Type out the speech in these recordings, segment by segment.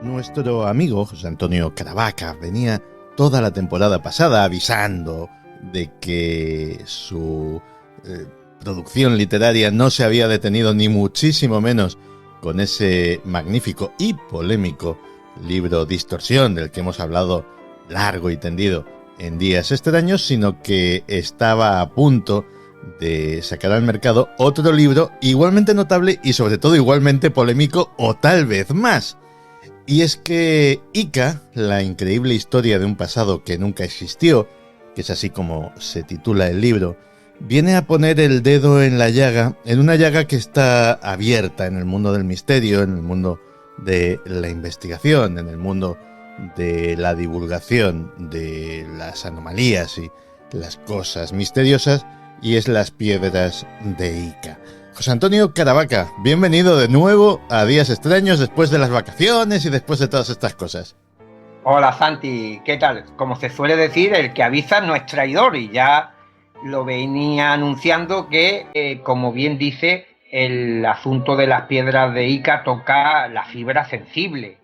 Nuestro amigo José Antonio Caravaca venía toda la temporada pasada avisando de que su producción literaria no se había detenido ni muchísimo menos con ese magnífico y polémico libro Distorsión, del que hemos hablado largo y tendido en días extraños, sino que estaba a punto de sacar al mercado otro libro igualmente notable y sobre todo igualmente polémico, o tal vez más. Y es que Ica, la increíble historia de un pasado que nunca existió, que es así como se titula el libro, viene a poner el dedo en la llaga, en una llaga que está abierta en el mundo del misterio, en el mundo de la investigación, en el mundo de la divulgación de las anomalías y las cosas misteriosas, y es las piedras de Ica. José Antonio Caravaca, bienvenido de nuevo a Días Extraños después de las vacaciones y después de todas estas cosas. Hola Santi, ¿qué tal? Como se suele decir, el que avisa no es traidor, y ya lo venía anunciando que, como bien dice, el asunto de las piedras de Ica toca la fibra sensible.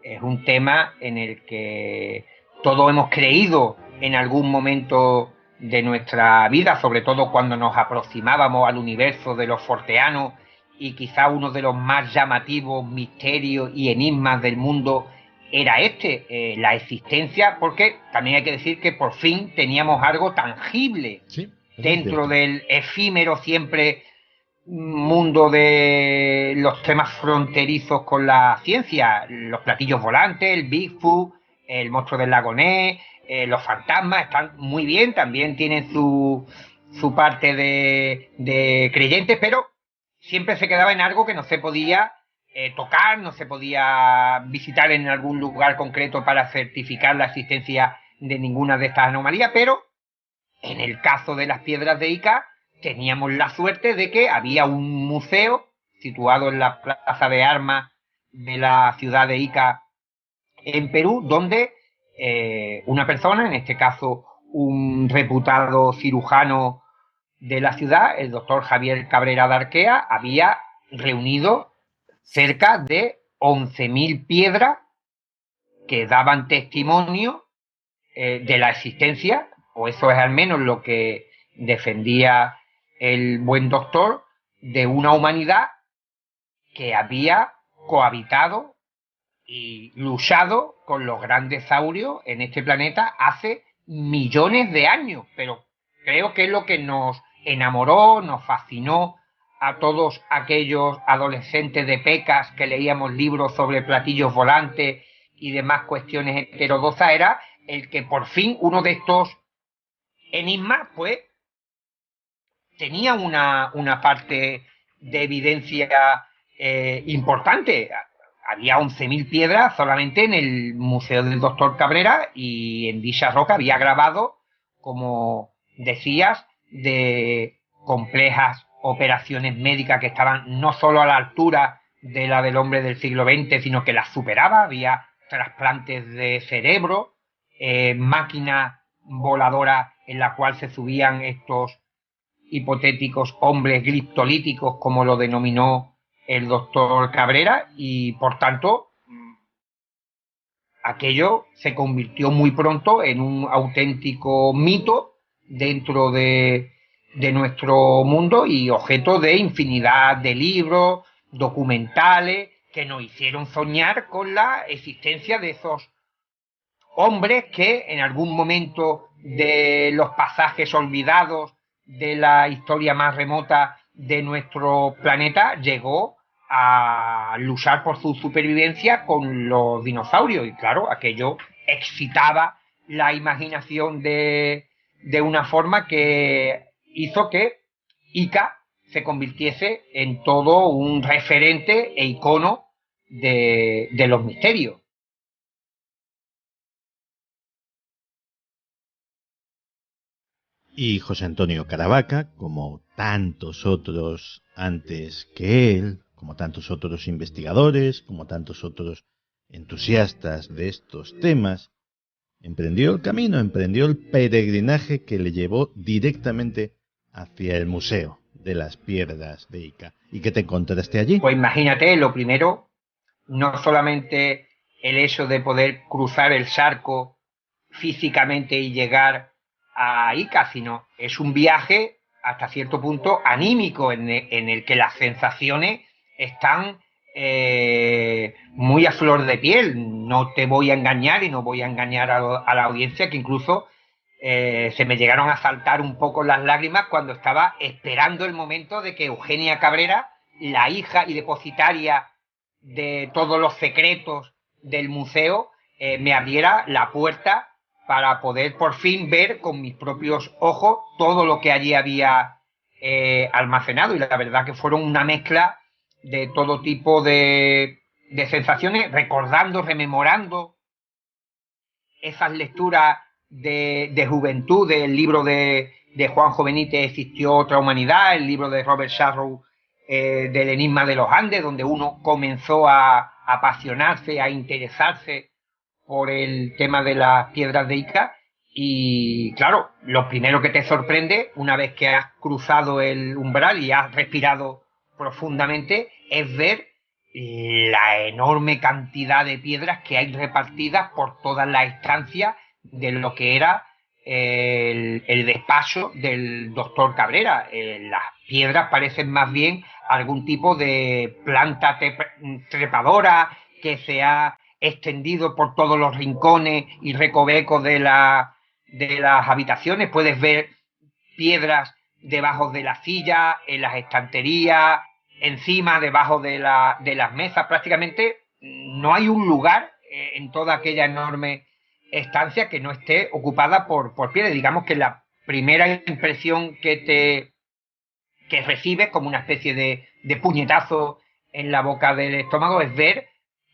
Es un tema en el que todos hemos creído en algún momento de nuestra vida, sobre todo cuando nos aproximábamos al universo de los forteanos, y quizá uno de los más llamativos misterios y enigmas del mundo era la existencia, porque también hay que decir que por fin teníamos algo tangible, sí, dentro del efímero siempre mundo de los temas fronterizos con la ciencia, los platillos volantes, el Bigfoot, el monstruo del lago Ness, los fantasmas están muy bien, también tienen su parte de creyentes, pero siempre se quedaba en algo que no se podía tocar, no se podía visitar en algún lugar concreto para certificar la existencia de ninguna de estas anomalías. Pero en el caso de las piedras de Ica teníamos la suerte de que había un museo situado en la plaza de armas de la ciudad de Ica, en Perú, donde una persona, en este caso un reputado cirujano de la ciudad, el doctor Javier Cabrera de Arquea, había reunido cerca de 11.000 piedras que daban testimonio de la existencia, o eso es al menos lo que defendía el buen doctor, de una humanidad que había cohabitado y luchado con los grandes saurios en este planeta hace millones de años. Pero creo que es lo que nos enamoró, nos fascinó a todos aquellos adolescentes de pecas que leíamos libros sobre platillos volantes y demás cuestiones heterodoxas, era el que por fin uno de estos enigmas pues tenía una parte de evidencia importante. Había 11.000 piedras solamente en el Museo del Doctor Cabrera, y en dicha roca había grabado, como decías, de complejas operaciones médicas que estaban no solo a la altura de la del hombre del siglo XX, sino que las superaba. Había trasplantes de cerebro, máquinas voladoras en la cual se subían estos hipotéticos hombres gliptolíticos, como lo denominó el doctor Cabrera, y por tanto aquello se convirtió muy pronto en un auténtico mito dentro de nuestro mundo, y objeto de infinidad de libros, documentales, que nos hicieron soñar con la existencia de esos hombres que en algún momento de los pasajes olvidados de la historia más remota de nuestro planeta llegó a luchar por su supervivencia con los dinosaurios. Y claro, aquello excitaba la imaginación de una forma que hizo que Ica se convirtiese en todo un referente e icono de los misterios. Y José Antonio Caravaca, como tantos otros antes que él, como tantos otros investigadores, como tantos otros entusiastas de estos temas, emprendió el camino, emprendió el peregrinaje que le llevó directamente hacia el Museo de las Piedras de Ica. ¿Y qué te encontraste allí? Pues imagínate, lo primero, no solamente el hecho de poder cruzar el charco físicamente y llegar a Ica, sino es un viaje hasta cierto punto anímico en el que las sensaciones están muy a flor de piel. No te voy a engañar y no voy a engañar a la audiencia, que incluso se me llegaron a saltar un poco las lágrimas cuando estaba esperando el momento de que Eugenia Cabrera, la hija y depositaria de todos los secretos del museo, me abriera la puerta para poder por fin ver con mis propios ojos todo lo que allí había almacenado. Y la verdad que fueron una mezcla de todo tipo de sensaciones, recordando, rememorando esas lecturas de juventud, del libro de Juanjo Benítez, Existió otra humanidad, el libro de Robert Sharrow, del Enigma de los Andes, donde uno comenzó a apasionarse, a interesarse por el tema de las piedras de Ica. Y claro, lo primero que te sorprende una vez que has cruzado el umbral y has respirado profundamente es ver la enorme cantidad de piedras que hay repartidas por todas las estancias de lo que era el despacho del doctor Cabrera. Las piedras parecen más bien algún tipo de planta trepadora que se ha extendido por todos los rincones y recovecos de las habitaciones. Puedes ver piedras debajo de la silla, en las estanterías, encima, debajo de las mesas. Prácticamente no hay un lugar en toda aquella enorme estancia que no esté ocupada por piedras. Digamos que la primera impresión que recibes, como una especie de puñetazo en la boca del estómago, es ver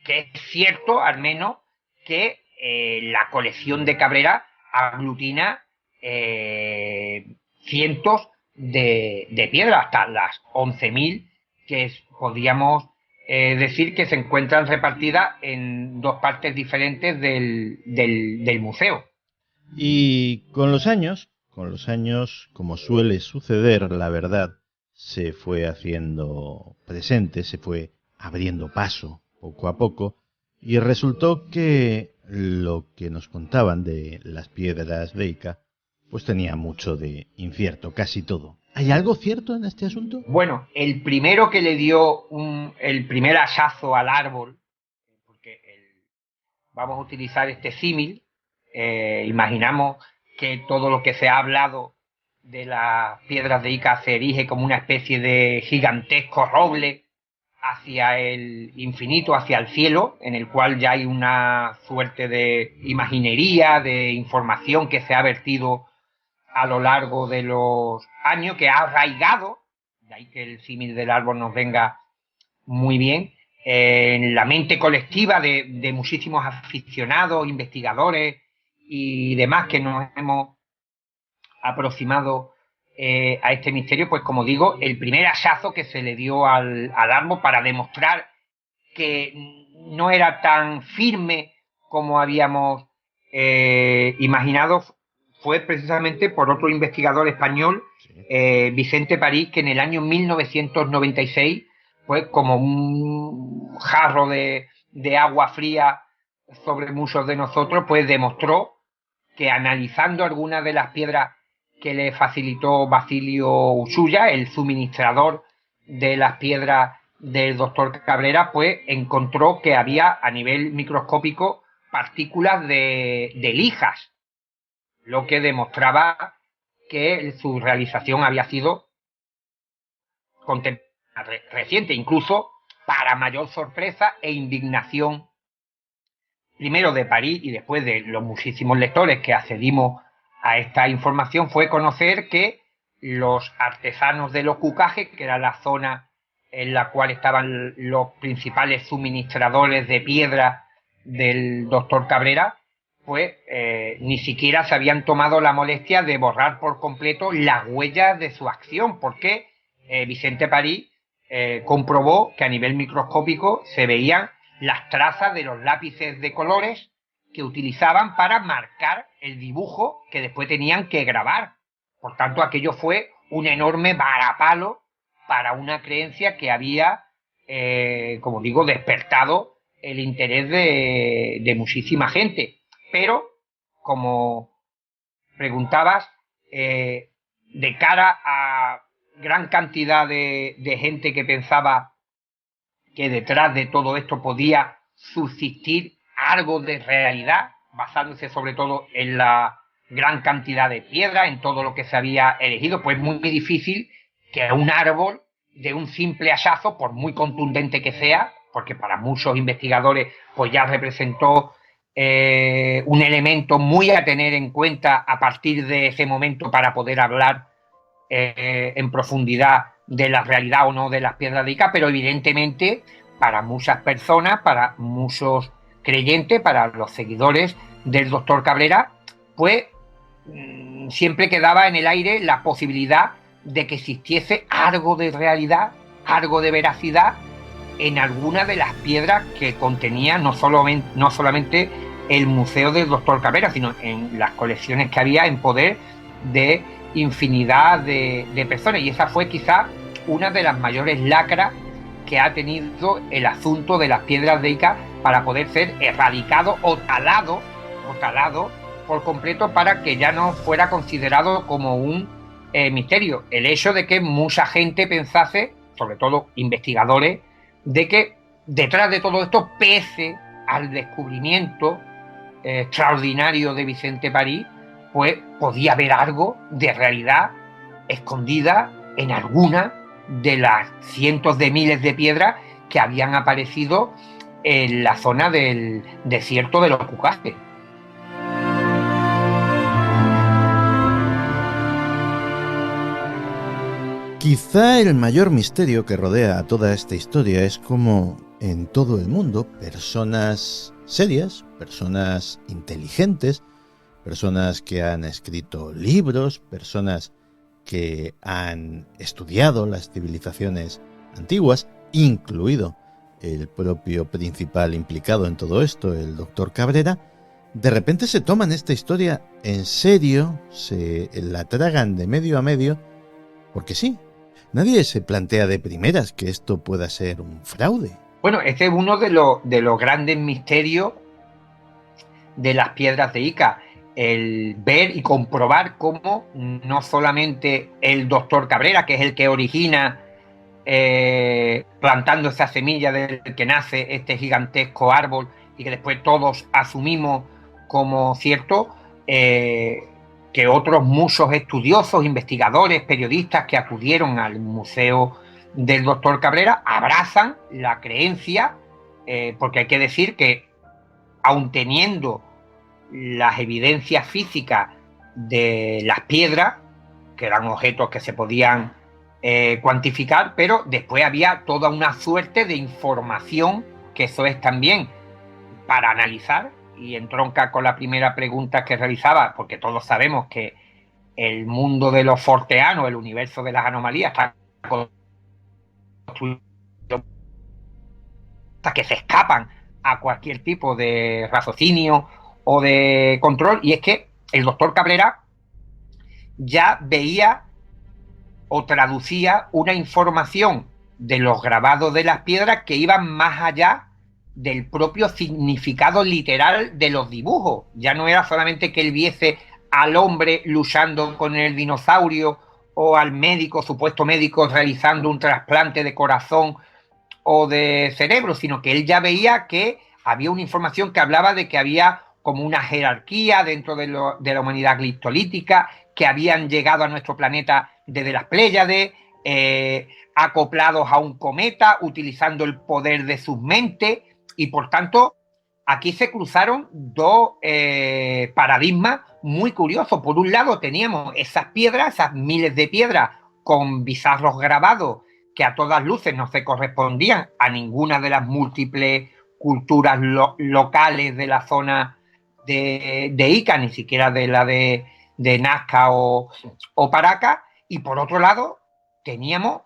que es cierto, al menos, que la colección de Cabrera aglutina cientos de piedras, hasta las 11.000 que podríamos decir que se encuentran repartidas en dos partes diferentes del museo. Y con los años, como suele suceder, la verdad se fue haciendo presente, se fue abriendo paso poco a poco, y resultó que lo que nos contaban de las piedras de Ica, pues tenía mucho de incierto, casi todo. ¿Hay algo cierto en este asunto? Bueno, el primero que le dio el primer hachazo al árbol, porque vamos a utilizar este símil, imaginamos que todo lo que se ha hablado de las piedras de Ica se erige como una especie de gigantesco roble hacia el infinito, hacia el cielo, en el cual ya hay una suerte de imaginería, de información que se ha vertido a lo largo de los años, que ha arraigado, de ahí que el símil del árbol nos venga muy bien, en la mente colectiva de muchísimos aficionados, investigadores y demás que nos hemos aproximado a este misterio. Pues como digo, el primer hachazo que se le dio al árbol para demostrar que no era tan firme como habíamos imaginado fue precisamente por otro investigador español, Vicente París, que en el año 1996, pues como un jarro de agua fría sobre muchos de nosotros, pues demostró que analizando algunas de las piedras que le facilitó Basilio Usulla, el suministrador de las piedras del doctor Cabrera, pues encontró que había a nivel microscópico partículas de lijas, lo que demostraba que su realización había sido reciente, incluso para mayor sorpresa e indignación, primero de París y después de los muchísimos lectores que accedimos a esta información, fue conocer que los artesanos de los Cucajes, que era la zona en la cual estaban los principales suministradores de piedra del doctor Cabrera, pues ni siquiera se habían tomado la molestia de borrar por completo las huellas de su acción, porque Vicente París comprobó que a nivel microscópico se veían las trazas de los lápices de colores que utilizaban para marcar el dibujo que después tenían que grabar. Por tanto, aquello fue un enorme varapalo para una creencia que había, como digo, despertado el interés de muchísima gente. Pero, como preguntabas, de cara a gran cantidad de gente que pensaba que detrás de todo esto podía subsistir algo de realidad, basándose sobre todo en la gran cantidad de piedras, en todo lo que se había elegido, pues muy difícil que un árbol de un simple hachazo, por muy contundente que sea, porque para muchos investigadores pues ya representó un elemento muy a tener en cuenta a partir de ese momento para poder hablar en profundidad de la realidad o no de las piedras de Ica, pero evidentemente para muchas personas, para muchos creyentes, para los seguidores del doctor Cabrera, pues siempre quedaba en el aire la posibilidad de que existiese algo de realidad, algo de veracidad en alguna de las piedras que contenía no solamente el Museo del Doctor Cabrera, sino en las colecciones que había en poder de infinidad de personas. Y esa fue quizá una de las mayores lacras que ha tenido el asunto de las piedras de Ica para poder ser erradicado o talado por completo para que ya no fuera considerado como un misterio. El hecho de que mucha gente pensase, sobre todo investigadores, de que detrás de todo esto, pese al descubrimiento extraordinario de Vicente París, pues podía haber algo de realidad escondida en alguna de las cientos de miles de piedras que habían aparecido en la zona del desierto de los Cucajes. Quizá el mayor misterio que rodea a toda esta historia es cómo en todo el mundo personas serias, personas inteligentes, personas que han escrito libros, personas que han estudiado las civilizaciones antiguas, incluido el propio principal implicado en todo esto, el doctor Cabrera, de repente se toman esta historia en serio, se la tragan de medio a medio, porque sí, nadie se plantea de primeras que esto pueda ser un fraude. Bueno, este es uno de los grandes misterios de las piedras de Ica, el ver y comprobar cómo no solamente el doctor Cabrera, que es el que origina plantando esa semilla del que nace este gigantesco árbol y que después todos asumimos como cierto, que otros muchos estudiosos, investigadores, periodistas que acudieron al museo del doctor Cabrera abrazan la creencia, porque hay que decir que aun teniendo las evidencias físicas de las piedras, que eran objetos que se podían cuantificar, pero después había toda una suerte de información, que eso es también para analizar, y entronca con la primera pregunta que realizaba, porque todos sabemos que el mundo de los forteanos, el universo de las anomalías, está construido que se escapan a cualquier tipo de raciocinio o de control, y es que el doctor Cabrera ya veía o traducía una información de los grabados de las piedras que iban más allá del propio significado literal de los dibujos. Ya no era solamente que él viese al hombre luchando con el dinosaurio o al médico, supuesto médico, realizando un trasplante de corazón o de cerebro, sino que él ya veía que había una información que hablaba de que había como una jerarquía dentro de la humanidad glistolítica, que habían llegado a nuestro planeta desde las Pléyades, acoplados a un cometa, utilizando el poder de sus mentes, y por tanto aquí se cruzaron dos paradigmas muy curiosos. Por un lado teníamos esas piedras, esas miles de piedras con bizarros grabados que a todas luces no se correspondían a ninguna de las múltiples culturas locales de la zona de Ica, ni siquiera de la de Nazca o Paracas. Y por otro lado teníamos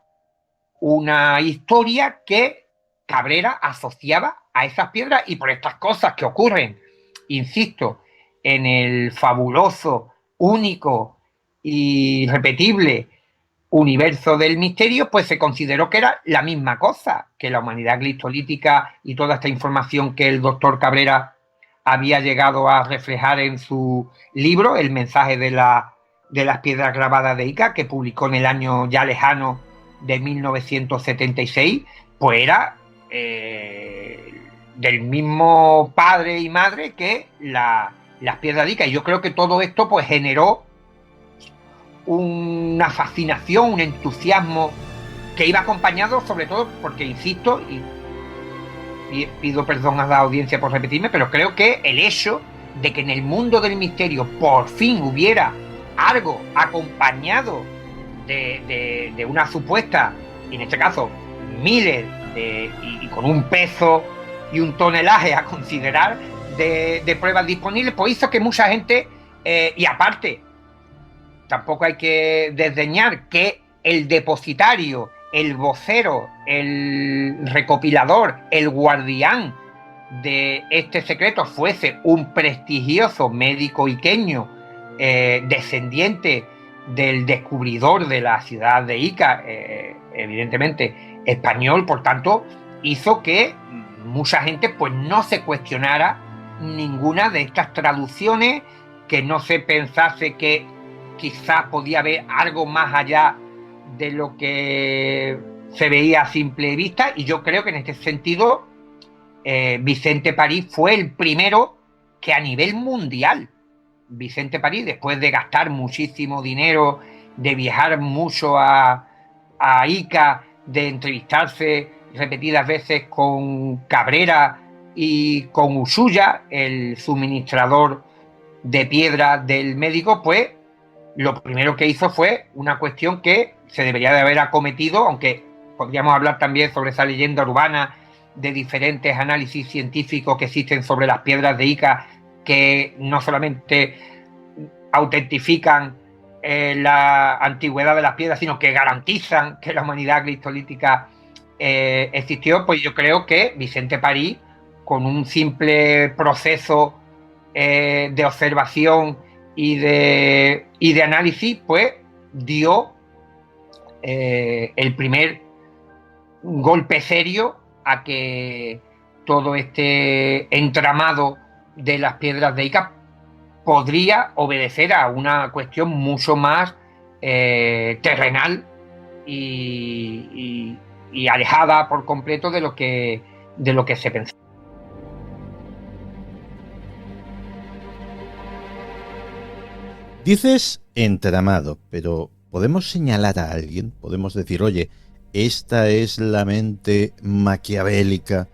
una historia que Cabrera asociaba a esas piedras, y por estas cosas que ocurren, insisto, en el fabuloso, único y repetible universo del misterio, pues se consideró que era la misma cosa, que la humanidad glistolítica y toda esta información que el doctor Cabrera había llegado a reflejar en su libro, El mensaje de las piedras grabadas de Ica, que publicó en el año ya lejano de 1976, pues era del mismo padre y madre que las piedras de Ica. Y yo creo que todo esto pues generó una fascinación, un entusiasmo que iba acompañado sobre todo porque, insisto, y pido perdón a la audiencia por repetirme, pero creo que el hecho de que en el mundo del misterio por fin hubiera algo acompañado de una supuesta, en este caso miles y con un peso y un tonelaje a considerar de pruebas disponibles, pues hizo que mucha gente, y aparte tampoco hay que desdeñar que el depositario, el vocero, el recopilador, el guardián de este secreto fuese un prestigioso médico iqueño, descendiente del descubridor de la ciudad de Ica, evidentemente español, por tanto, hizo que mucha gente pues no se cuestionara ninguna de estas traducciones, que no se pensase que quizás podía haber algo más allá de lo que se veía a simple vista. Y yo creo que en este sentido Vicente París fue el primero que a nivel mundial, Vicente París, después de gastar muchísimo dinero, de viajar mucho a Ica, de entrevistarse repetidas veces con Cabrera y con Usuya, el suministrador de piedra del médico, pues lo primero que hizo fue una cuestión que se debería de haber acometido, aunque podríamos hablar también sobre esa leyenda urbana de diferentes análisis científicos que existen sobre las piedras de Ica, que no solamente autentifican la antigüedad de las piedras, sino que garantizan que la humanidad cristolítica existió. Pues yo creo que Vicente París, con un simple proceso de observación y de análisis, pues dio el primer golpe serio a que todo este entramado de las piedras de Ica podría obedecer a una cuestión mucho más terrenal y alejada por completo de lo que se pensaba. Dices entramado, pero ¿podemos señalar a alguien? ¿Podemos decir, oye, esta es la mente maquiavélica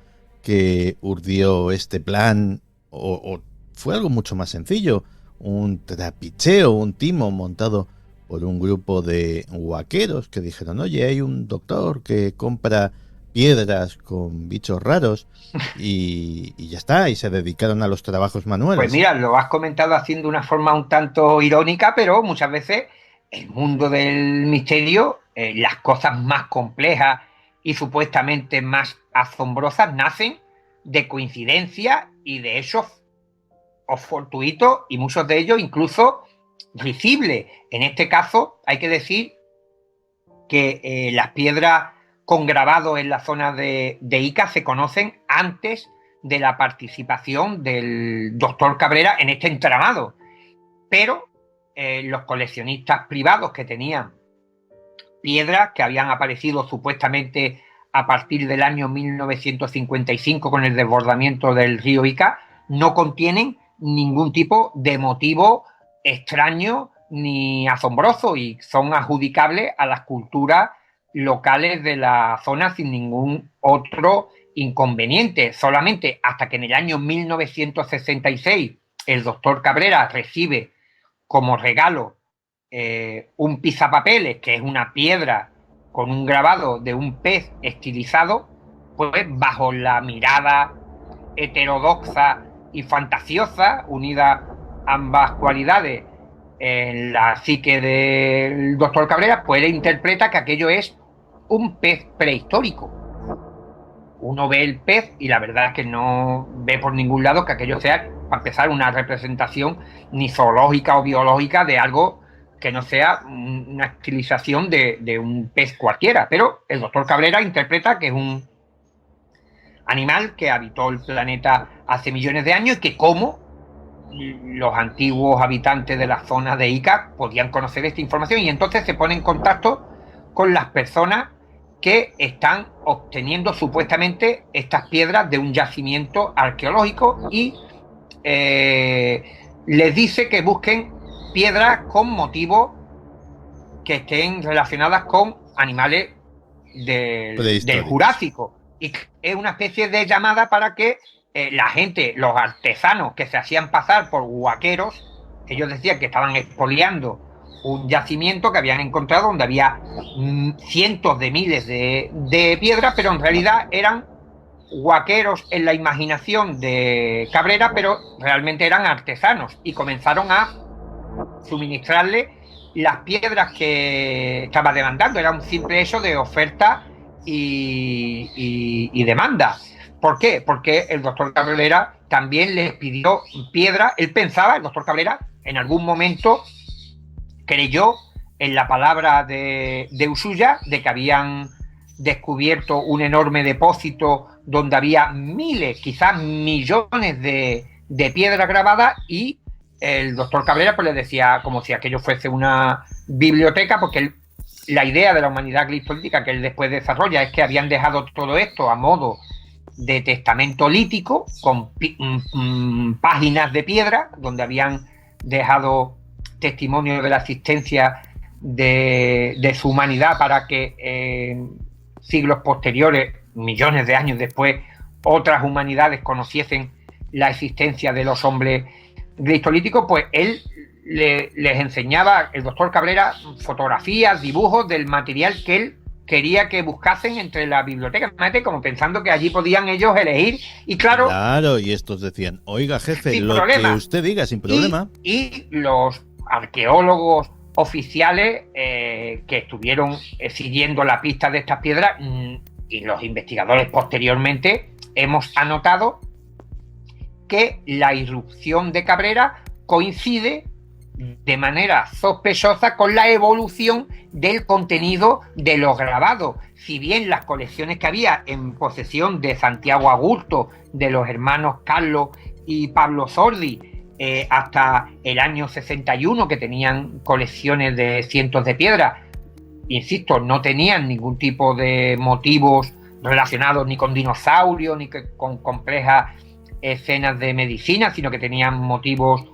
que urdió este plan? ¿O fue algo mucho más sencillo? Un trapicheo, un timo montado por un grupo de huaqueros que dijeron, oye, hay un doctor que compra piedras con bichos raros y ya está, y se dedicaron a los trabajos manuales. Pues mira, lo has comentado haciendo una forma un tanto irónica, pero muchas veces el mundo del misterio, las cosas más complejas y supuestamente más asombrosas nacen de coincidencias y de hechos fortuitos, y muchos de ellos incluso risibles. En este caso hay que decir que las piedras con grabado en la zona de Ica se conocen antes de la participación del doctor Cabrera en este entramado, pero los coleccionistas privados que tenían piedras que habían aparecido supuestamente a partir del año 1955 con el desbordamiento del río Ica no contienen ningún tipo de motivo extraño ni asombroso y son adjudicables a las culturas locales de la zona sin ningún otro inconveniente. Solamente hasta que en el año 1966 el doctor Cabrera recibe como regalo un pisapapeles, que es una piedra con un grabado de un pez estilizado, pues bajo la mirada heterodoxa y fantasiosa, unida ambas cualidades en la psique del doctor Cabrera, pues él interpreta que aquello es un pez prehistórico. Uno ve el pez y la verdad es que no ve por ningún lado que aquello sea, para empezar, una representación ni zoológica o biológica de algo que no sea una estilización de un pez cualquiera. Pero el doctor Cabrera interpreta que es un animal que habitó el planeta hace millones de años y que como los antiguos habitantes de la zona de Ica podían conocer esta información, y entonces se pone en contacto con las personas que están obteniendo supuestamente estas piedras de un yacimiento arqueológico y les dice que busquen piedras con motivos que estén relacionadas con animales del Jurásico, y es una especie de llamada para que la gente, los artesanos que se hacían pasar por huaqueros, ellos decían que estaban expoliando un yacimiento que habían encontrado donde había cientos de miles de piedras, pero en realidad eran huaqueros en la imaginación de Cabrera, pero realmente eran artesanos, y comenzaron a suministrarle las piedras que estaba demandando. Era un simple hecho de oferta y demanda. ¿Por qué? Porque el doctor Cabrera también les pidió piedra. Él pensaba, el doctor Cabrera, en algún momento creyó en la palabra de Usulla, de que habían descubierto un enorme depósito donde había miles, quizás millones de piedras grabadas, y el doctor Cabrera pues le decía como si aquello fuese una biblioteca, porque la idea de la humanidad glifolítica que él después desarrolla es que habían dejado todo esto a modo de testamento lítico, con páginas de piedra, donde habían dejado testimonio de la existencia de su humanidad, para que siglos posteriores, millones de años después, otras humanidades conociesen la existencia de los hombres glistolíticos. Pues él les enseñaba, el doctor Cabrera, fotografías, dibujos del material que él quería que buscasen entre la biblioteca, como pensando que allí podían ellos elegir, y claro, y estos decían, oiga jefe, lo que usted diga, sin problema. Y los arqueólogos oficiales que estuvieron siguiendo la pista de estas piedras, y los investigadores posteriormente, hemos anotado que la irrupción de Cabrera coincide de manera sospechosa con la evolución del contenido de los grabados. Si bien las colecciones que había en posesión de Santiago Agurto, de los hermanos Carlos y Pablo Sordi, hasta el año 61, que tenían colecciones de cientos de piedras, insisto, no tenían ningún tipo de motivos relacionados ni con dinosaurios ni con complejas escenas de medicina, sino que tenían motivos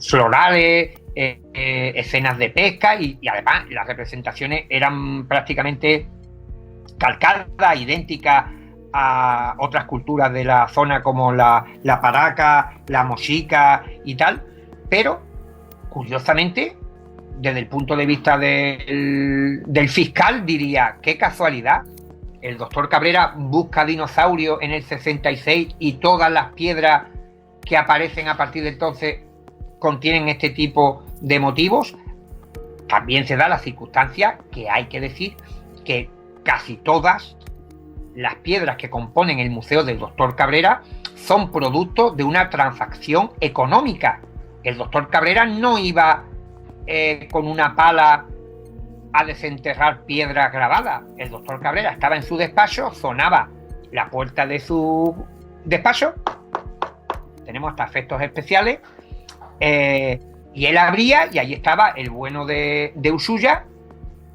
florales, escenas de pesca, y además las representaciones eran prácticamente calcadas, idénticas a otras culturas de la zona como la Paraca, la Mochica y tal. Pero curiosamente, desde el punto de vista del fiscal, diría, qué casualidad, el doctor Cabrera busca dinosaurios en el 66 y todas las piedras que aparecen a partir de entonces contienen este tipo de motivos. También se da la circunstancia que hay que decir que casi todas las piedras que componen el museo del doctor Cabrera son producto de una transacción económica. El doctor Cabrera no iba con una pala a desenterrar piedras grabadas. El doctor Cabrera estaba en su despacho, sonaba la puerta de su despacho, tenemos hasta efectos especiales, y él abría y ahí estaba el bueno de Usulla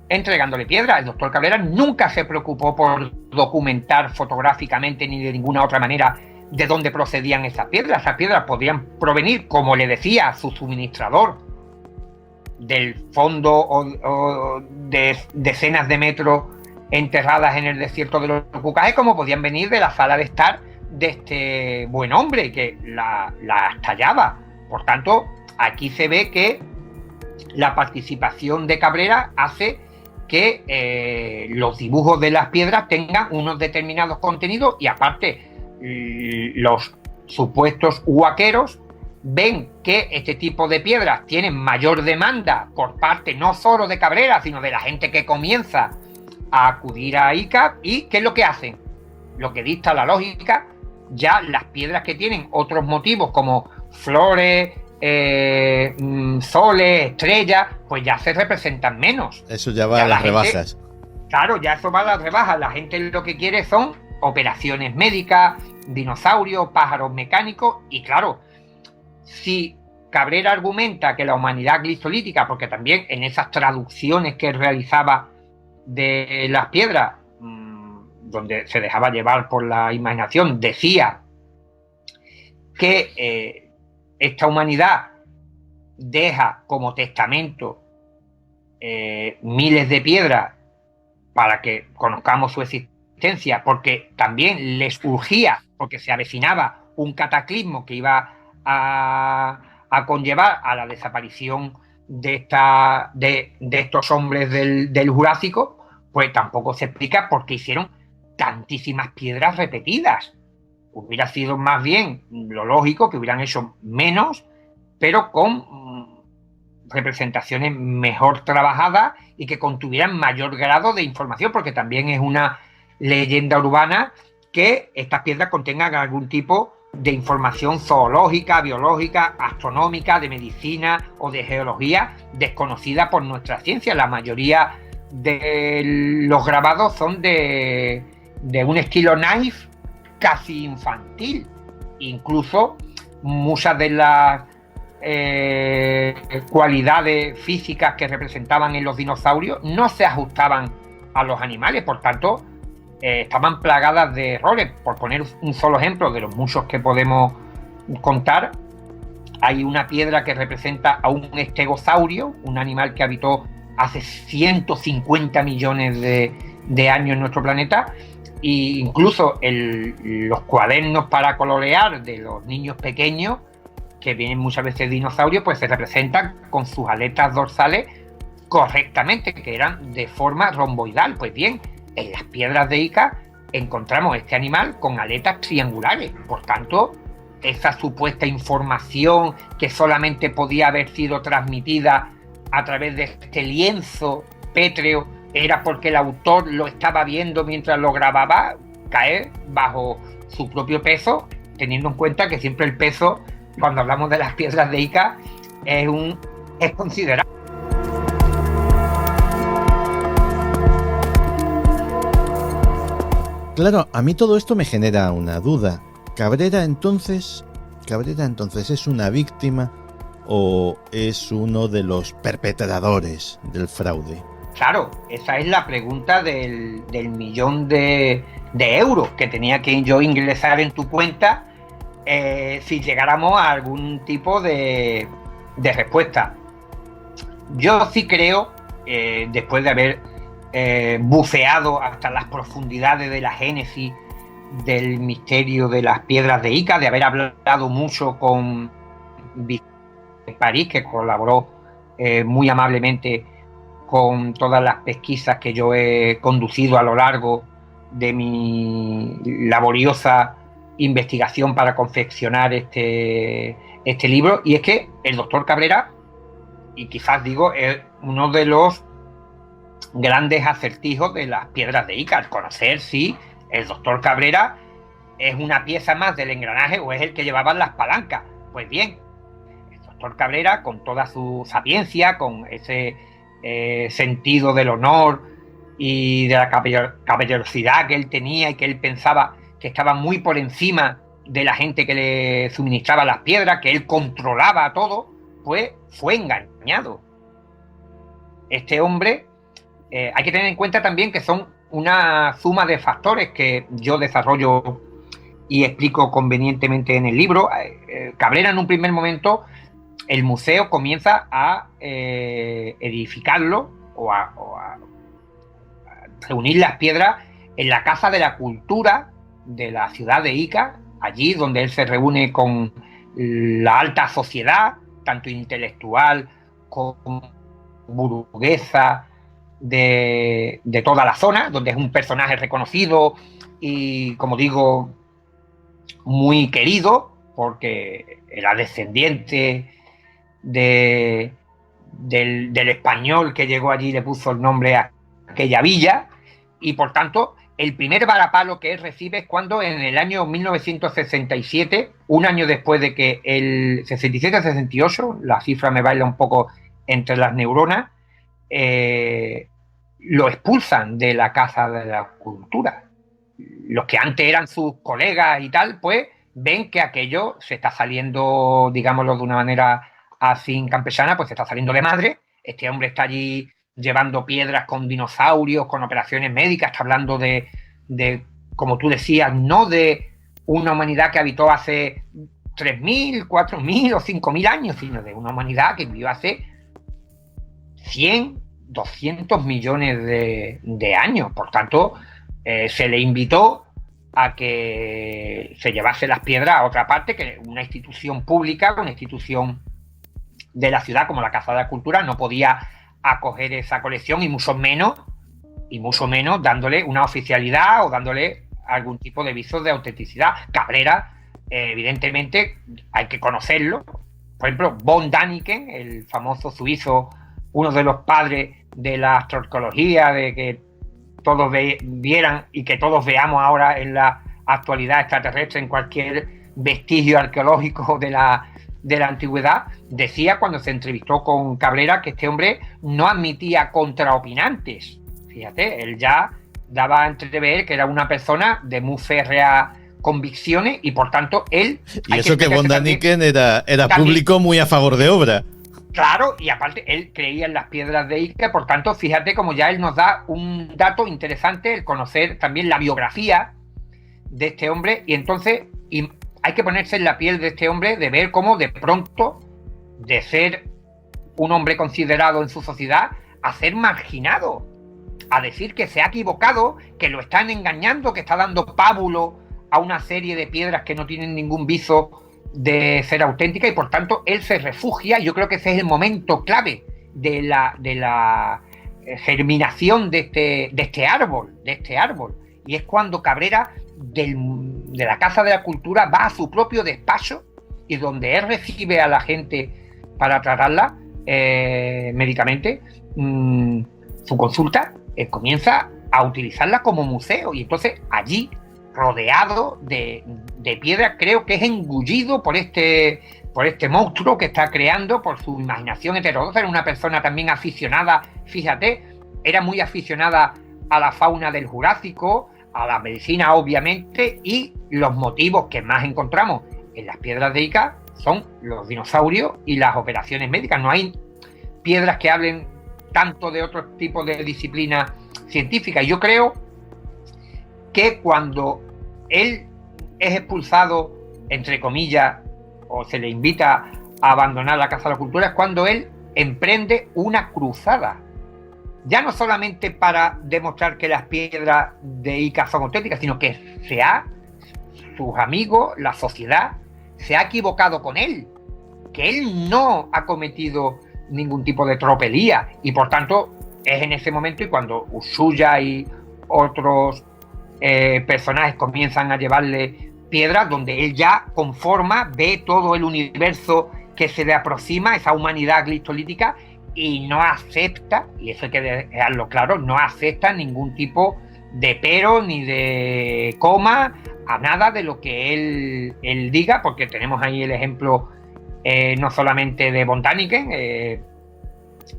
entregándole piedras. El doctor Cabrera nunca se preocupó por documentar fotográficamente ni de ninguna otra manera de dónde procedían esas piedras. Esas piedras podían provenir, como le decía su suministrador, del fondo o de decenas de metros enterradas en el desierto de los Cucajes, como podían venir de la sala de estar de este buen hombre que las tallaba. Por tanto, aquí se ve que la participación de Cabrera hace que los dibujos de las piedras tengan unos determinados contenidos, y aparte los supuestos huaqueros ven que este tipo de piedras tienen mayor demanda por parte no solo de Cabrera, sino de la gente que comienza a acudir a Ica. ¿Y qué es lo que hacen? Lo que dicta la lógica, ya las piedras que tienen otros motivos como flores, soles, estrellas, pues ya se representan menos. Eso ya va a las rebajas. Claro, ya eso va a las rebajas. La gente lo que quiere son operaciones médicas, dinosaurios, pájaros mecánicos. Y claro, si Cabrera argumenta que la humanidad glistolítica, porque también en esas traducciones que realizaba de las piedras, donde se dejaba llevar por la imaginación, decía que esta humanidad deja como testamento miles de piedras para que conozcamos su existencia, porque también les urgía, porque se avecinaba un cataclismo que iba a conllevar a la desaparición de estos hombres del Jurásico, pues tampoco se explica por qué hicieron tantísimas piedras repetidas. Hubiera sido más bien lo lógico que hubieran hecho menos, pero con representaciones mejor trabajadas y que contuvieran mayor grado de información, porque también es una leyenda urbana que estas piedras contengan algún tipo de información zoológica, biológica, astronómica, de medicina o de geología desconocida por nuestra ciencia. La mayoría de los grabados son de un estilo naif casi infantil. Incluso muchas de las cualidades físicas que representaban en los dinosaurios no se ajustaban a los animales, por tanto estaban plagadas de errores. Por poner un solo ejemplo de los muchos que podemos contar, hay una piedra que representa a un estegosaurio, un animal que habitó hace 150 millones de años en nuestro planeta, e incluso los cuadernos para colorear de los niños pequeños, que vienen muchas veces dinosaurios, pues se representan con sus aletas dorsales correctamente, que eran de forma romboidal. Pues bien, en las piedras de Ica encontramos este animal con aletas triangulares. Por tanto, esa supuesta información que solamente podía haber sido transmitida a través de este lienzo pétreo era porque el autor lo estaba viendo mientras lo grababa, cae bajo su propio peso, teniendo en cuenta que siempre el peso, cuando hablamos de las piedras de Ica, es considerable. Claro, a mí todo esto me genera una duda. ¿Cabrera entonces es una víctima o es uno de los perpetradores del fraude? Claro, esa es la pregunta del millón de euros que tenía que yo ingresar en tu cuenta si llegáramos a algún tipo de respuesta. Yo sí creo, después de haber buceado hasta las profundidades de la génesis del misterio de las piedras de Ica, de haber hablado mucho con París, que colaboró muy amablemente con todas las pesquisas que yo he conducido a lo largo de mi laboriosa investigación para confeccionar este libro. Y es que el doctor Cabrera, y quizás digo, es uno de los grandes acertijos de las piedras de Ica, al conocer si el doctor Cabrera es una pieza más del engranaje o es el que llevaba las palancas. Pues bien, el doctor Cabrera, con toda su sapiencia, con ese sentido del honor y de la caballerosidad que él tenía y que él pensaba que estaba muy por encima de la gente que le suministraba las piedras, que él controlaba todo, pues fue engañado. Este hombre, hay que tener en cuenta también que son una suma de factores que yo desarrollo y explico convenientemente en el libro. Cabrera, en un primer momento, el museo comienza a edificarlo o a reunir las piedras en la Casa de la Cultura de la ciudad de Ica, allí donde él se reúne con la alta sociedad, tanto intelectual como burguesa de toda la zona, donde es un personaje reconocido y, como digo, muy querido, porque era descendiente del español que llegó allí y le puso el nombre a aquella villa, y por tanto el primer varapalo que él recibe es cuando en el año 1967, un año después de que el 67-68, la cifra me baila un poco entre las neuronas, lo expulsan de la Casa de la Cultura. Los que antes eran sus colegas y tal, pues ven que aquello se está saliendo, digámoslo de una manera así campesana, pues se está saliendo de madre. Este hombre está allí llevando piedras con dinosaurios, con operaciones médicas, está hablando de, como tú decías, no de una humanidad que habitó hace 3.000, 4.000 o 5.000 años, sino de una humanidad que vivió hace 100, 200 millones de años. Por tanto, se le invitó a que se llevase las piedras a otra parte, que una institución pública, una institución de la ciudad como la Casa de la Cultura no podía acoger esa colección y mucho menos dándole una oficialidad o dándole algún tipo de viso de autenticidad. Cabrera, evidentemente, hay que conocerlo. Por ejemplo, von Däniken, el famoso suizo, uno de los padres de la astroarqueología, de que todos vieran y que todos veamos ahora en la actualidad extraterrestre, en cualquier vestigio arqueológico de la antigüedad, decía cuando se entrevistó con Cabrera que este hombre no admitía contraopinantes. Fíjate, él ya daba a entrever que era una persona de muy férreas convicciones y por tanto él... Y eso que von Däniken era público muy a favor de obra. Claro, y aparte él creía en las piedras de Ica, por tanto, fíjate como ya él nos da un dato interesante, el conocer también la biografía de este hombre, y entonces hay que ponerse en la piel de este hombre, de ver cómo de pronto, de ser un hombre considerado en su sociedad, a ser marginado, a decir que se ha equivocado, que lo están engañando, que está dando pábulo a una serie de piedras que no tienen ningún viso de ser auténtica, y por tanto él se refugia. Yo creo que ese es el momento clave de la germinación de este árbol, y es cuando Cabrera de la Casa de la Cultura va a su propio despacho y donde él recibe a la gente para tratarla médicamente, su consulta, él comienza a utilizarla como museo, y entonces allí, rodeado de piedra, creo que es engullido por este monstruo que está creando, por su imaginación heterodoxa. Era una persona también aficionada, fíjate, era muy aficionada a la fauna del Jurásico, a la medicina obviamente, y los motivos que más encontramos en las piedras de Ica son los dinosaurios y las operaciones médicas. No hay piedras que hablen tanto de otros tipos de disciplinas científicas. Yo creo que cuando él es expulsado, entre comillas, o se le invita a abandonar la Casa de la Cultura, es cuando él emprende una cruzada. Ya no solamente para demostrar que las piedras de Ica son auténticas, sino que sus amigos, la sociedad, se ha equivocado con él, que él no ha cometido ningún tipo de tropelía, y por tanto es en ese momento y cuando Ushuaia y otros personajes comienzan a llevarle piedras, donde él ya conforma, ve todo el universo que se le aproxima, esa humanidad glistolítica, y no acepta, y eso hay que dejarlo claro, no acepta ningún tipo de pero ni de coma a nada de lo que él diga, porque tenemos ahí el ejemplo no solamente de von Däniken,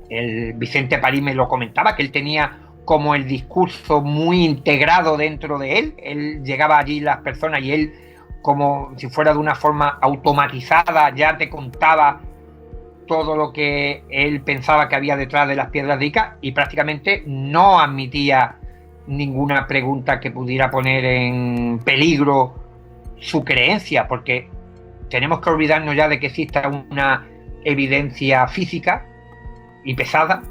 el Vicente París me lo comentaba, que él tenía como el discurso muy integrado dentro de él llegaba allí las personas y él, como si fuera de una forma automatizada, ya te contaba todo lo que él pensaba que había detrás de las piedras de Ica, y prácticamente no admitía ninguna pregunta que pudiera poner en peligro su creencia, porque tenemos que olvidarnos ya de que exista una evidencia física y pesada,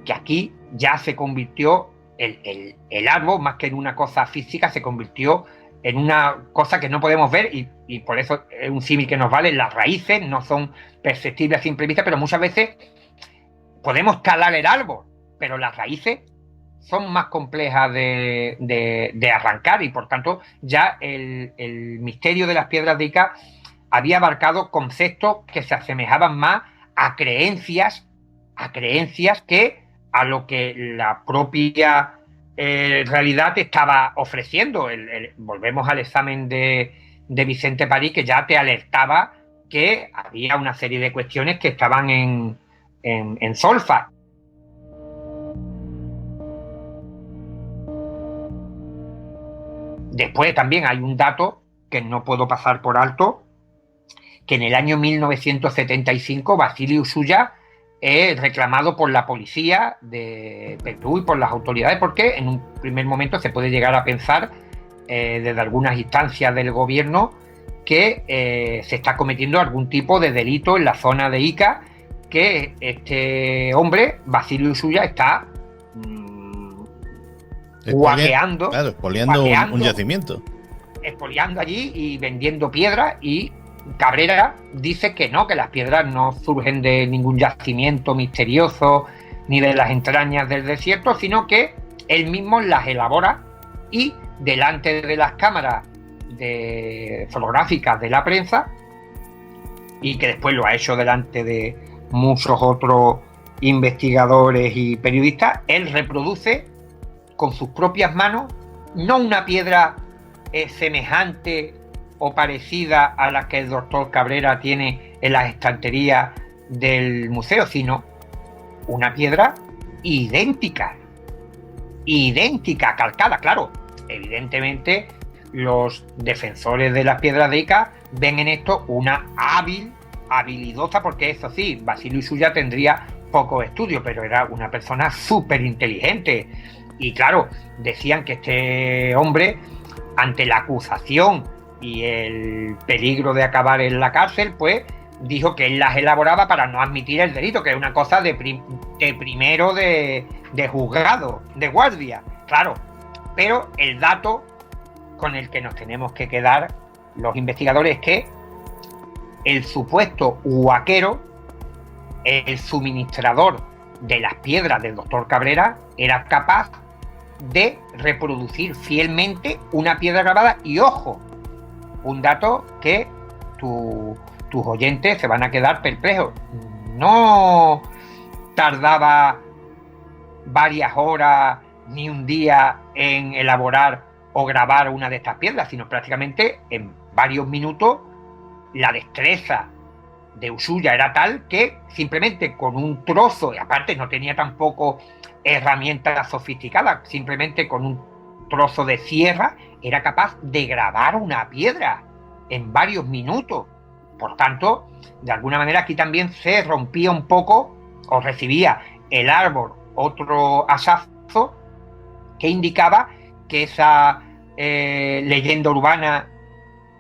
que aquí ya se convirtió el árbol, más que en una cosa física, se convirtió en una cosa que no podemos ver, y por eso es un símil que nos vale. Las raíces no son perceptibles a simple vista, pero muchas veces podemos talar el árbol, pero las raíces son más complejas de arrancar, y por tanto ya el misterio de las piedras de Ica había abarcado conceptos que se asemejaban más a creencias que a lo que la propia en realidad te estaba ofreciendo. Volvemos al examen de Vicente París, que ya te alertaba que había una serie de cuestiones que estaban en solfa. Después también hay un dato que no puedo pasar por alto, que en el año 1975 Vasili Usuya es reclamado por la policía de Perú y por las autoridades, porque en un primer momento se puede llegar a pensar desde algunas instancias del gobierno que se está cometiendo algún tipo de delito en la zona de Ica, que este hombre, Vasili Usuya, está guaqueando, claro, expoliando un yacimiento. Expoliando allí y vendiendo piedras, y Cabrera dice que no, que las piedras no surgen de ningún yacimiento misterioso ni de las entrañas del desierto, sino que él mismo las elabora y delante de las cámaras fotográficas de la prensa, y que después lo ha hecho delante de muchos otros investigadores y periodistas, él reproduce con sus propias manos no una piedra semejante o parecida a la que el doctor Cabrera tiene en las estanterías del museo, sino una piedra idéntica, calcada. Claro, evidentemente los defensores de las piedras de Ica ven en esto una habilidosa, porque eso sí, Vasili Usuya tendría poco estudio, pero era una persona súper inteligente. Y claro, decían que este hombre, ante la acusación y el peligro de acabar en la cárcel, pues dijo que él las elaboraba para no admitir el delito, que es una cosa de primero de juzgado, de guardia, claro. Pero el dato con el que nos tenemos que quedar los investigadores es que el supuesto huaquero, el suministrador de las piedras del doctor Cabrera, era capaz de reproducir fielmente una piedra grabada. Y ojo, un dato que tus oyentes se van a quedar perplejos: no tardaba varias horas ni un día en elaborar o grabar una de estas piedras, sino prácticamente en varios minutos. La destreza de Usuya era tal que simplemente con un trozo, y aparte no tenía tampoco herramientas sofisticadas, simplemente con un trozo de sierra era capaz de grabar una piedra en varios minutos. Por tanto, de alguna manera aquí también se rompía un poco, o recibía el árbol otro hachazo que indicaba que esa leyenda urbana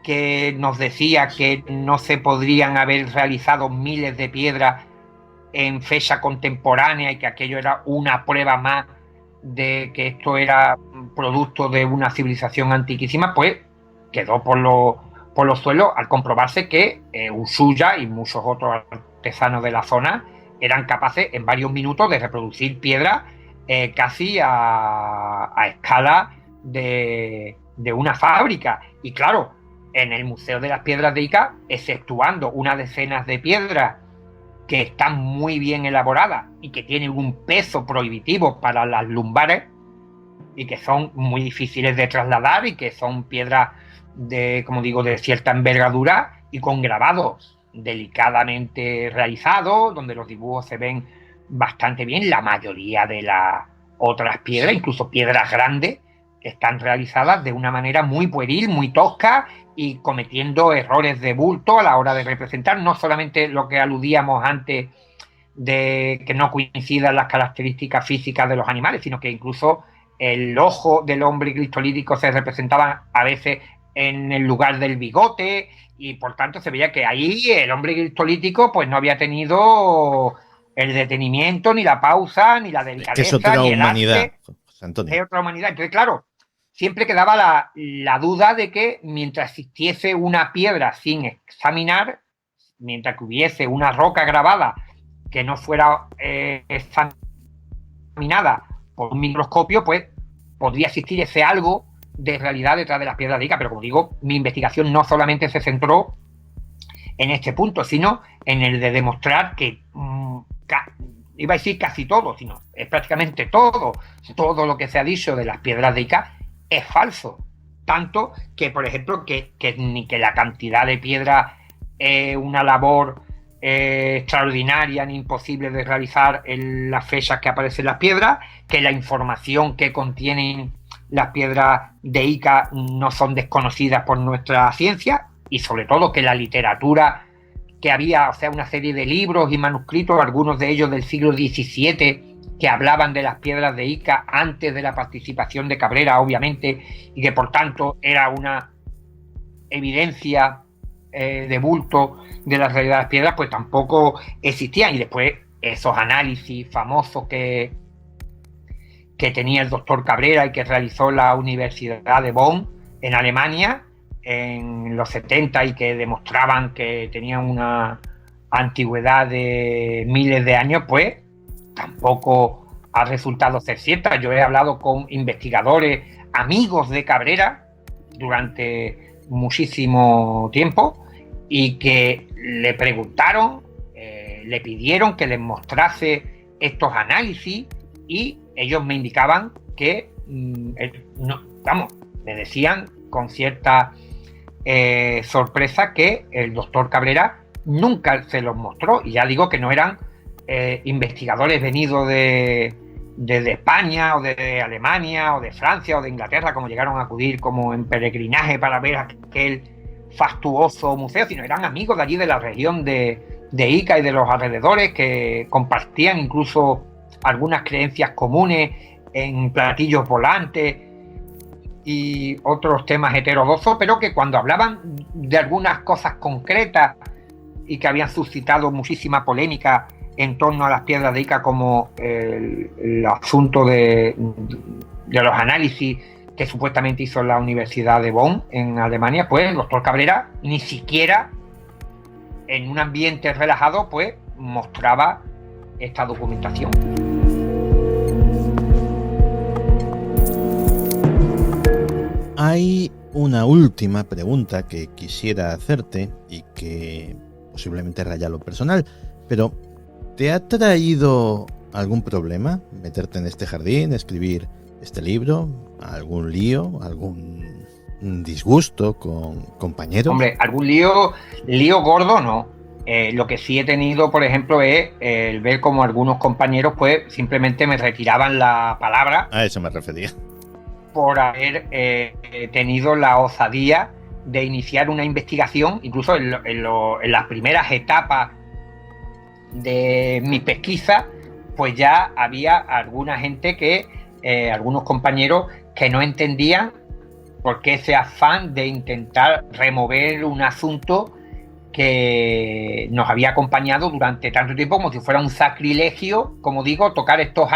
que nos decía que no se podrían haber realizado miles de piedras en fecha contemporánea, y que aquello era una prueba más de que esto era producto de una civilización antiquísima, pues quedó por los suelos al comprobarse que Usuya y muchos otros artesanos de la zona eran capaces en varios minutos de reproducir piedras casi a escala de una fábrica. Y claro, en el Museo de las Piedras de Ica, exceptuando unas decenas de piedras que están muy bien elaboradas y que tienen un peso prohibitivo para las lumbares y que son muy difíciles de trasladar, y que son piedras de, como digo, de cierta envergadura y con grabados delicadamente realizados, donde los dibujos se ven bastante bien. La mayoría de las otras piedras, incluso piedras grandes, están realizadas de una manera muy pueril, muy tosca, y cometiendo errores de bulto a la hora de representar no solamente lo que aludíamos antes de que no coincidan las características físicas de los animales, sino que incluso el ojo del hombre cristolítico se representaba a veces en el lugar del bigote, y por tanto se veía que ahí el hombre cristolítico pues no había tenido el detenimiento, ni la pausa, ni la delicadeza, es otra ni el humanidad, arte. Antonio. Es otra humanidad. Entonces, claro, siempre quedaba la duda de que mientras existiese una piedra sin examinar, mientras que hubiese una roca grabada que no fuera examinada por un microscopio, pues podría existir ese algo de realidad detrás de las piedras de Ica. Pero como digo, mi investigación no solamente se centró en este punto, sino en el de demostrar que iba a decir casi todo, sino es prácticamente todo lo que se ha dicho de las piedras de Ica es falso. Tanto que, por ejemplo, que ni que la cantidad de piedras es una labor extraordinaria ni imposible de realizar en las fechas que aparecen las piedras, que la información que contienen las piedras de Ica no son desconocidas por nuestra ciencia, y sobre todo que la literatura que había, o sea, una serie de libros y manuscritos, algunos de ellos del siglo XVII, que hablaban de las piedras de Ica antes de la participación de Cabrera, obviamente, y que por tanto era una evidencia de bulto de la realidad de las piedras, pues tampoco existían. Y después esos análisis famosos que tenía el doctor Cabrera y que realizó la Universidad de Bonn en Alemania en los 70 y que demostraban que tenían una antigüedad de miles de años, pues tampoco ha resultado ser cierta. Yo he hablado con investigadores, amigos de Cabrera, durante muchísimo tiempo, y que le preguntaron, le pidieron que les mostrase estos análisis, y ellos me indicaban que, me decían con cierta sorpresa que el doctor Cabrera nunca se los mostró, y ya digo que no eran investigadores venidos de España o de Alemania o de Francia o de Inglaterra, como llegaron a acudir como en peregrinaje para ver aquel fastuoso museo, sino eran amigos de allí de la región de Ica y de los alrededores, que compartían incluso algunas creencias comunes en platillos volantes y otros temas heterodoxos, pero que cuando hablaban de algunas cosas concretas y que habían suscitado muchísima polémica en torno a las piedras de Ica, como el asunto de los análisis que supuestamente hizo la Universidad de Bonn en Alemania, pues el doctor Cabrera ni siquiera en un ambiente relajado pues mostraba esta documentación. Hay una última pregunta que quisiera hacerte y que posiblemente raya lo personal, pero ¿te ha traído algún problema meterte en este jardín, escribir este libro? ¿Algún lío? ¿Algún disgusto con compañeros? Hombre, algún lío gordo no. Lo que sí he tenido, por ejemplo, es el ver como algunos compañeros pues simplemente me retiraban la palabra. A eso me refería. Por haber tenido la osadía de iniciar una investigación, incluso en las primeras etapas de mi pesquisa, pues ya había alguna gente algunos compañeros que no entendían por qué ese afán de intentar remover un asunto que nos había acompañado durante tanto tiempo, como si fuera un sacrilegio, como digo, tocar estos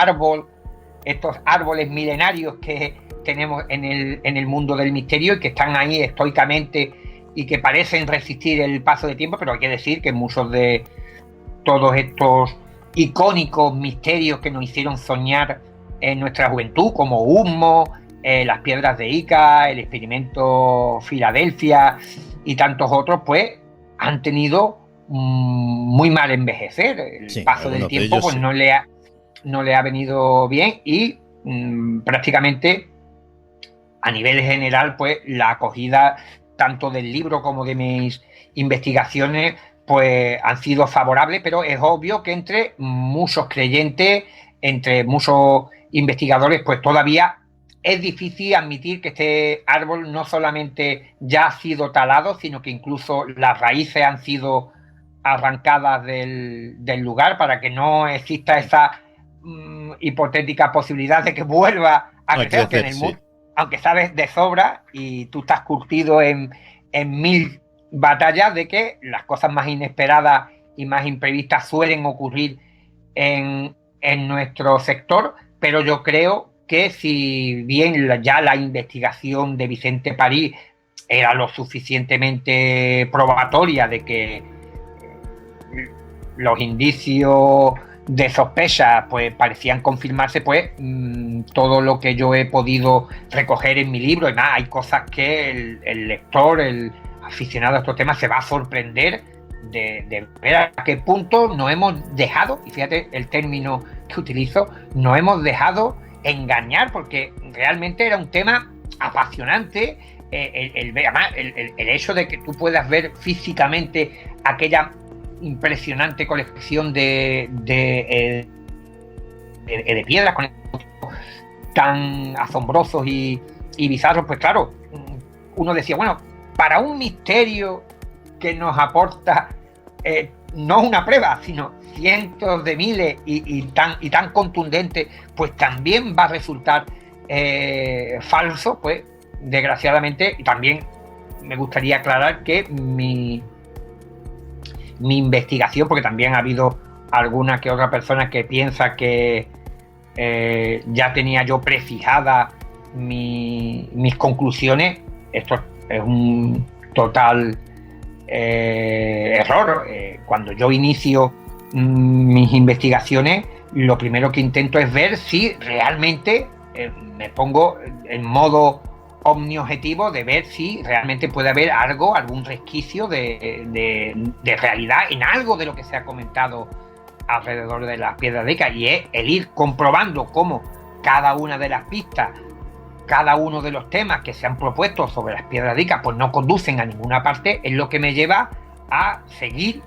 árboles milenarios que tenemos en el mundo del misterio y que están ahí estoicamente y que parecen resistir el paso del tiempo, pero hay que decir que muchos de todos estos icónicos misterios que nos hicieron soñar en nuestra juventud, como Humo, las piedras de Ica, el experimento Filadelfia y tantos otros, pues han tenido muy mal envejecer. El paso del tiempo pues no le ha venido bien, y prácticamente a nivel general pues la acogida tanto del libro como de mis investigaciones pues han sido favorables, pero es obvio que entre muchos creyentes, entre muchos investigadores, pues todavía es difícil admitir que este árbol no solamente ya ha sido talado, sino que incluso las raíces han sido arrancadas del lugar, para que no exista esa hipotética posibilidad de que vuelva a crecer, que en el mundo, aunque sabes de sobra y tú estás curtido en mil batallas de que las cosas más inesperadas y más imprevistas suelen ocurrir en nuestro sector, pero yo creo que si bien ya la investigación de Vicente París era lo suficientemente probatoria de que los indicios de sospecha pues parecían confirmarse, pues todo lo que yo he podido recoger en mi libro, y más, hay cosas que el lector, el aficionado a estos temas se va a sorprender de ver a qué punto nos hemos dejado, y fíjate el término que utilizo, nos hemos dejado engañar, porque realmente era un tema apasionante. El hecho de que tú puedas ver físicamente aquella impresionante colección de piedras con tan asombrosos y bizarros, pues claro, uno decía, bueno, para un misterio que nos aporta no una prueba, sino cientos de miles y tan contundente, pues también va a resultar falso. Pues desgraciadamente, y también me gustaría aclarar que mi investigación, porque también ha habido alguna que otra persona que piensa que ya tenía yo prefijada mis conclusiones. Esto es un total error. Cuando yo inicio mis investigaciones, lo primero que intento es ver si realmente me pongo en modo omniobjetivo, de ver si realmente puede haber algún resquicio de realidad en algo de lo que se ha comentado alrededor de las piedras de Ica, y es el ir comprobando cómo cada una de las pistas, cada uno de los temas que se han propuesto sobre las piedras de Ica, pues no conducen a ninguna parte. Es lo que me lleva a seguir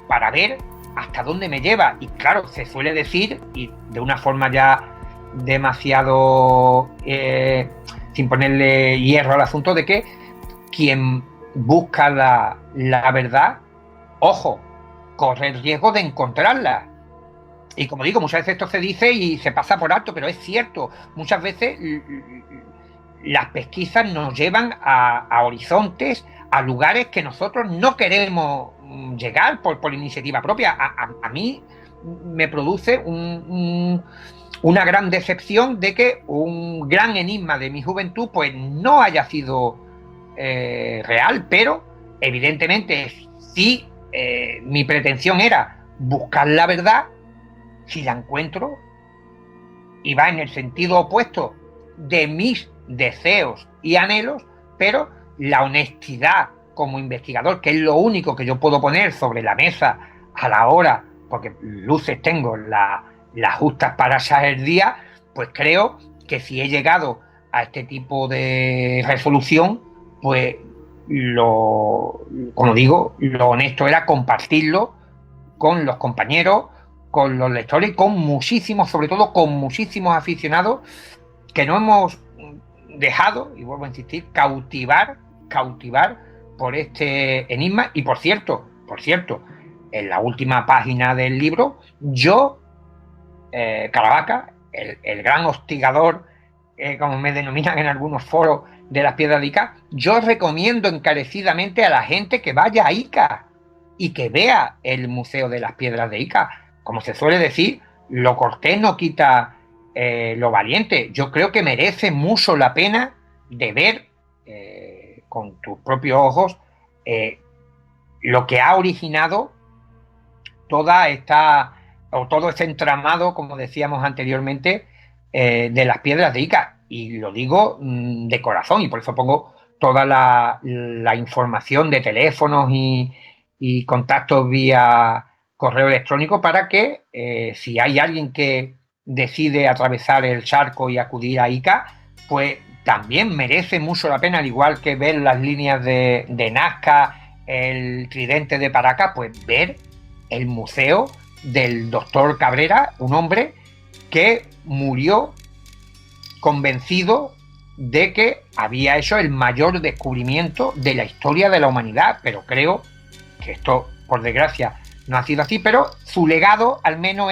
para ver hasta dónde me lleva. Y claro, se suele decir, y de una forma ya demasiado sin ponerle hierro al asunto, de que quien busca la verdad, ojo, corre el riesgo de encontrarla. Y como digo, muchas veces esto se dice y se pasa por alto, pero es cierto. Muchas veces las pesquisas nos llevan a horizontes, a lugares que nosotros no queremos llegar por iniciativa propia. A mí me produce una gran decepción de que un gran enigma de mi juventud pues no haya sido real, pero evidentemente si mi pretensión era buscar la verdad, si la encuentro y va en el sentido opuesto de mis deseos y anhelos, pero la honestidad como investigador, que es lo único que yo puedo poner sobre la mesa a la hora, porque luces tengo las justas para saber día, pues creo que si he llegado a este tipo de resolución, pues como digo, lo honesto era compartirlo con los compañeros, con los lectores y con muchísimos, sobre todo con muchísimos aficionados que no hemos dejado, y vuelvo a insistir, cautivar por este enigma. Y por cierto, en la última página del libro, yo, Caravaca, el gran hostigador, como me denominan en algunos foros de las piedras de Ica, yo recomiendo encarecidamente a la gente que vaya a Ica y que vea el Museo de las Piedras de Ica. Como se suele decir, lo cortés no quita lo valiente. Yo creo que merece mucho la pena de ver con tus propios ojos lo que ha originado toda esta, o todo este entramado, como decíamos anteriormente, de las piedras de Ica. Y lo digo de corazón, y por eso pongo toda la información de teléfonos y contactos vía correo electrónico, para que si hay alguien que decide atravesar el charco y acudir a Ica, pues también merece mucho la pena, al igual que ver las líneas de Nazca, el tridente de Paracas, pues ver el museo del doctor Cabrera, un hombre que murió convencido de que había hecho el mayor descubrimiento de la historia de la humanidad. Pero creo que esto, por desgracia, no ha sido así, pero su legado al menos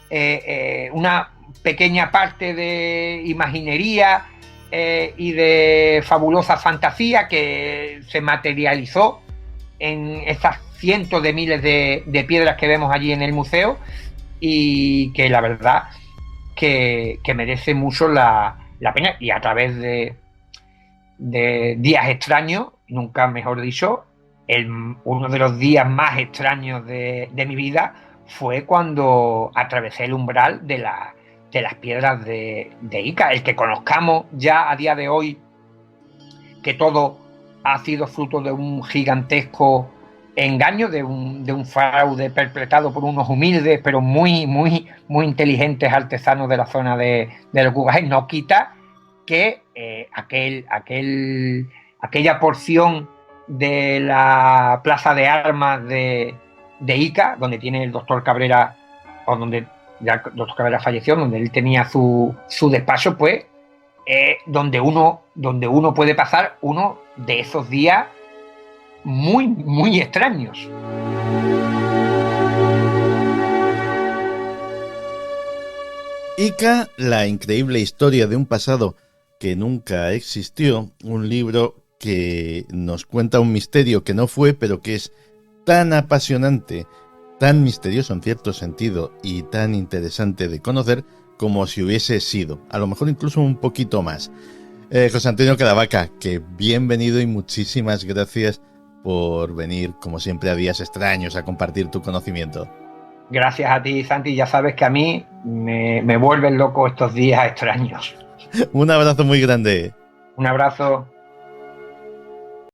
es una pequeña parte de imaginería y de fabulosa fantasía que se materializó en esas cientos de miles de piedras que vemos allí en el museo, y que la verdad que merece mucho la pena. Y a través de días extraños, nunca mejor dicho, uno de los días más extraños de mi vida fue cuando atravesé el umbral de las piedras de Ica. El que conozcamos ya a día de hoy que todo ha sido fruto de un gigantesco engaño, de un fraude perpetrado por unos humildes pero muy, muy, muy inteligentes artesanos de la zona de los Gugajes, no quita que aquella porción de la plaza de armas de Ica, donde tiene el doctor Cabrera, o donde ya el doctor Cabrera falleció, donde él tenía su despacho, pues, donde uno puede pasar uno de esos días muy, muy extraños. Ica, la increíble historia de un pasado que nunca existió, un libro que nos cuenta un misterio que no fue, pero que es tan apasionante, tan misterioso en cierto sentido y tan interesante de conocer como si hubiese sido, a lo mejor incluso un poquito más. José Antonio Cadavaca, que bienvenido y muchísimas gracias por venir, como siempre, a Días Extraños a compartir tu conocimiento. Gracias a ti, Santi. Ya sabes que a mí me vuelven loco estos días extraños. Un abrazo muy grande. Un abrazo.